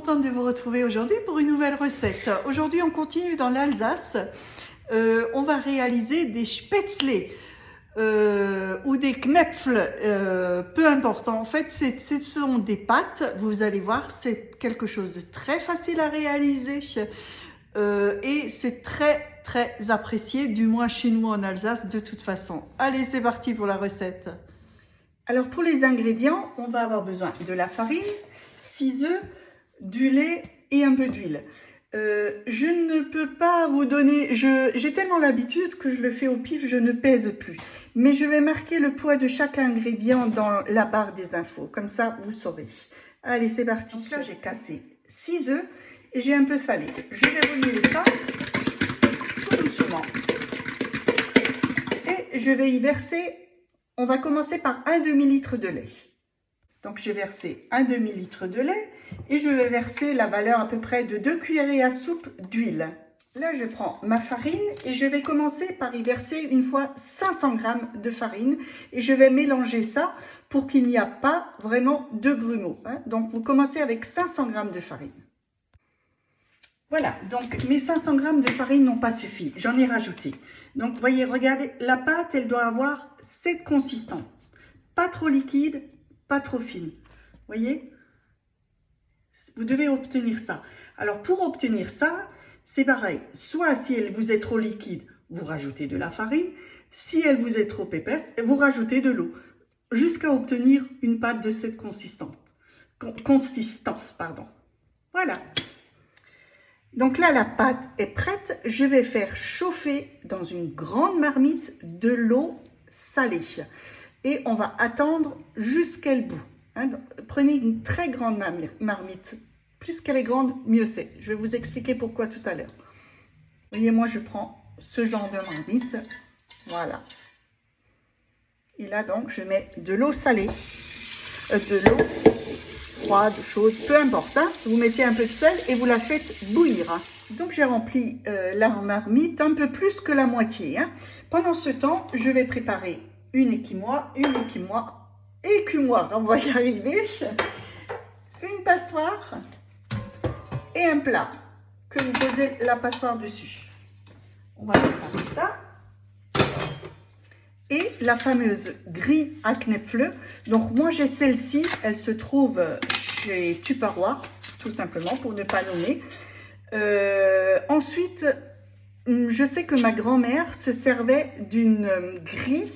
contente de vous retrouver aujourd'hui pour une nouvelle recette. Aujourd'hui, on continue dans l'Alsace. On va réaliser des Spätzle ou des Knäpfle, peu importe. En fait, ce sont des pâtes. Vous allez voir, c'est quelque chose de très facile à réaliser et c'est très apprécié, du moins chez nous en Alsace de toute façon. Allez, c'est parti pour la recette. Alors pour les ingrédients, on va avoir besoin de la farine, 6 œufs, du lait et un peu d'huile. Je ne peux pas vous donner, j'ai tellement l'habitude que je le fais au pif, je ne pèse plus. Mais je vais marquer le poids de chaque ingrédient dans la barre des infos, comme ça vous saurez. Allez, c'est parti. Donc là, j'ai cassé 6 œufs et j'ai un peu salé. Je vais remuer ça tout doucement. Et je vais y verser, on va commencer par un demi-litre de lait. Donc, j'ai versé un demi-litre de lait et je vais verser la valeur à peu près de 2 cuillerées à soupe d'huile. Là, je prends ma farine et je vais commencer par y verser une fois 500 g de farine et je vais mélanger ça pour qu'il n'y a pas vraiment de grumeaux. Donc, vous commencez avec 500 g de farine. Voilà, donc mes 500 g de farine n'ont pas suffi, j'en ai rajouté. Donc, vous voyez, regardez, la pâte, elle doit avoir cette consistance. Pas trop liquide, pas trop fine. Voyez, vous devez obtenir ça. Alors, pour obtenir ça, c'est pareil. Soit si elle vous est trop liquide, vous rajoutez de la farine. Si elle vous est trop épaisse, vous rajoutez de l'eau. Jusqu'à obtenir une pâte de cette consistance. Voilà. Donc là, la pâte est prête. Je vais faire chauffer dans une grande marmite de l'eau salée. Et on va attendre jusqu'à le bout. Prenez une très grande marmite. Plus qu'elle est grande, mieux c'est. Je vais vous expliquer pourquoi tout à l'heure. Vous voyez, moi, je prends ce genre de marmite. Voilà. Et là, donc, je mets de l'eau salée. De l'eau froide, chaude, peu importe. Vous mettez un peu de sel et vous la faites bouillir. Donc, j'ai rempli la marmite un peu plus que la moitié. Pendant ce temps, je vais préparer une écumoire, on va y arriver, une passoire et un plat que vous posez la passoire dessus. On va préparer ça. Et la fameuse grille à Knäpfle. Donc moi j'ai celle-ci, elle se trouve chez Tupperware, tout simplement pour ne pas nommer. Ensuite, je sais que ma grand-mère se servait d'une grille.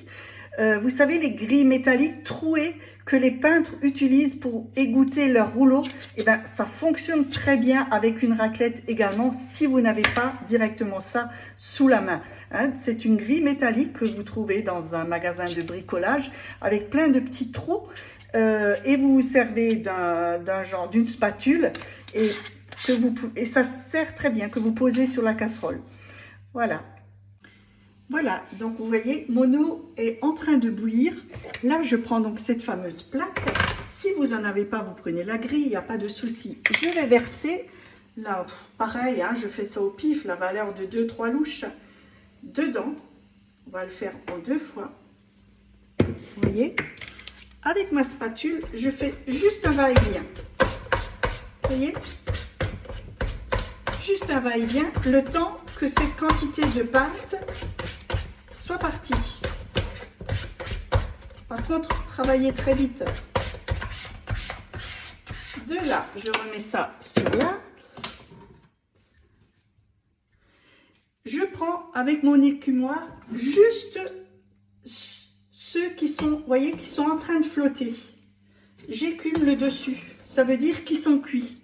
Vous savez, les grilles métalliques trouées que les peintres utilisent pour égoutter leur rouleau, et ben, ça fonctionne très bien avec une raclette également si vous n'avez pas directement ça sous la main. C'est une grille métallique que vous trouvez dans un magasin de bricolage avec plein de petits trous et vous vous servez d'une spatule et ça sert très bien que vous posez sur la casserole. Voilà, donc vous voyez, mon eau est en train de bouillir. Là, je prends donc cette fameuse plaque. Si vous n'en avez pas, vous prenez la grille, il n'y a pas de souci. Je vais verser, là, pareil, je fais ça au pif, la valeur de 2-3 louches dedans. On va le faire en 2 fois. Vous voyez, avec ma spatule, je fais juste un va-et-vient. Vous voyez, juste un va-et-vient, le temps que cette quantité de pâte soit partie. Par contre, travaillez très vite. De là, je remets ça sur là. Je prends avec mon écumoire juste ceux qui sont, vous voyez, qui sont en train de flotter. J'écume le dessus. Ça veut dire qu'ils sont cuits.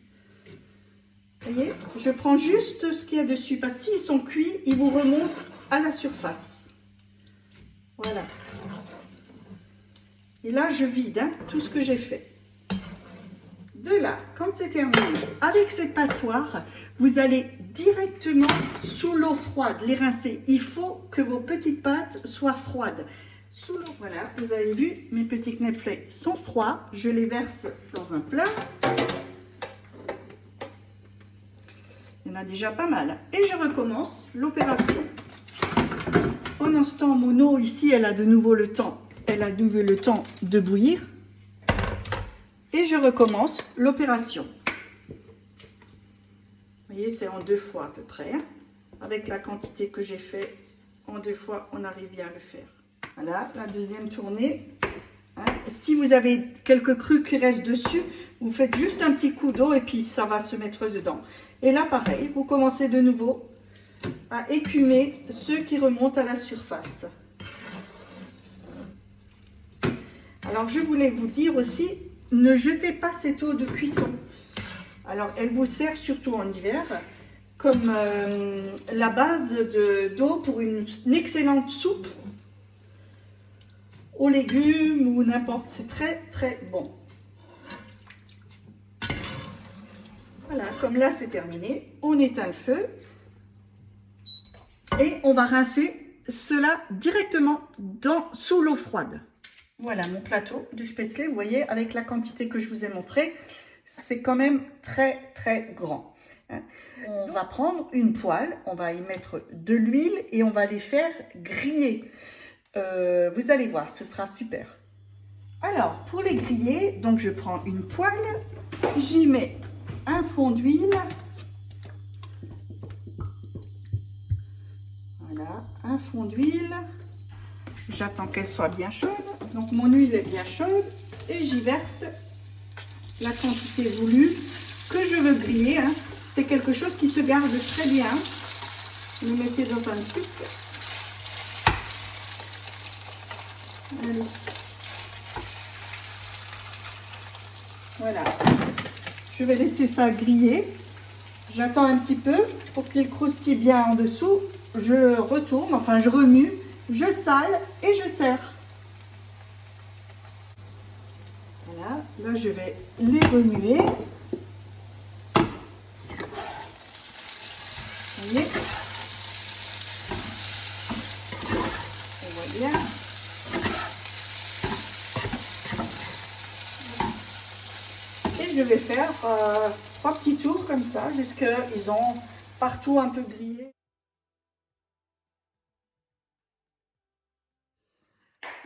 Vous voyez, je prends juste ce qu'il y a dessus, parce que s'ils sont cuits, ils vous remontent à la surface. Voilà. Et là, je vide tout ce que j'ai fait. De là, quand c'est terminé, avec cette passoire, vous allez directement sous l'eau froide les rincer. Il faut que vos petites pâtes soient froides. Sous l'eau, voilà, vous avez vu, mes petits Knäpfle sont froids. Je les verse dans un plat. Il y en a déjà pas mal. Et je recommence l'opération. Pendant ce temps, mon eau ici, elle a de nouveau le temps de bouillir. Et je recommence l'opération. Vous voyez, c'est en 2 fois à peu près. Hein. Avec la quantité que j'ai fait, en 2 fois, on arrive bien à le faire. Voilà, la deuxième tournée. Hein. Si vous avez quelques crus qui restent dessus, vous faites juste un petit coup d'eau et puis ça va se mettre dedans. Et là, pareil, vous commencez de nouveau à écumer ceux qui remontent à la surface. Alors, je voulais vous dire aussi, ne jetez pas cette eau de cuisson. Alors, elle vous sert surtout en hiver comme la base d'eau pour une excellente soupe aux légumes ou n'importe. C'est très, très bon. Voilà, comme là, c'est terminé. On éteint le feu et on va rincer cela directement sous l'eau froide. Voilà mon plateau de Spätzle, vous voyez, avec la quantité que je vous ai montré, c'est quand même très très grand. On va prendre une poêle, on va y mettre de l'huile et on va les faire griller. Vous allez voir, ce sera super. Alors, pour les griller, donc je prends une poêle, j'y mets un fond d'huile. Voilà, un fond d'huile. J'attends qu'elle soit bien chaude. Donc mon huile est bien chaude et j'y verse la quantité voulue que je veux griller. Hein. C'est quelque chose qui se garde très bien. Vous le mettez dans un truc. Allez. Voilà. Je vais laisser ça griller. J'attends un petit peu pour qu'il croustille bien en dessous. Je retourne, enfin je remue, je sale et je sers. Voilà, là je vais les remuer. Vous voyez, on voit bien. Et je vais faire 3 petits tours comme ça, jusqu'à ils ont partout un peu grillé.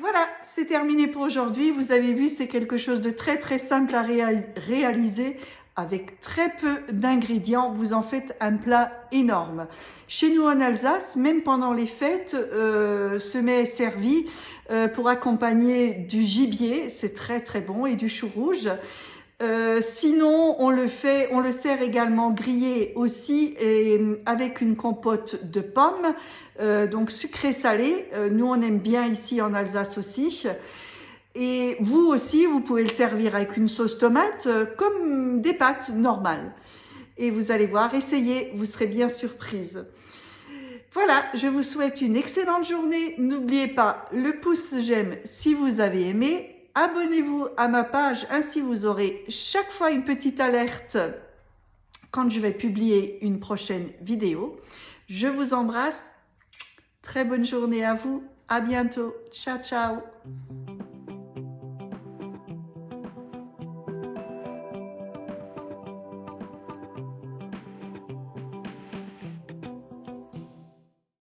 Voilà, c'est terminé pour aujourd'hui. Vous avez vu, c'est quelque chose de très très simple à réaliser. Avec très peu d'ingrédients, vous en faites un plat énorme. Chez nous en Alsace, même pendant les fêtes, ce mets est servi pour accompagner du gibier, c'est très très bon, et du chou rouge. Sinon, on le sert également grillé aussi et avec une compote de pommes, donc sucré-salé. Nous, on aime bien ici en Alsace aussi. Et vous aussi, vous pouvez le servir avec une sauce tomate comme des pâtes normales. Et vous allez voir, essayez, vous serez bien surprise. Voilà, je vous souhaite une excellente journée. N'oubliez pas le pouce j'aime si vous avez aimé. Abonnez-vous à ma page, ainsi vous aurez chaque fois une petite alerte quand je vais publier une prochaine vidéo. Je vous embrasse. Très bonne journée à vous. À bientôt. Ciao, ciao.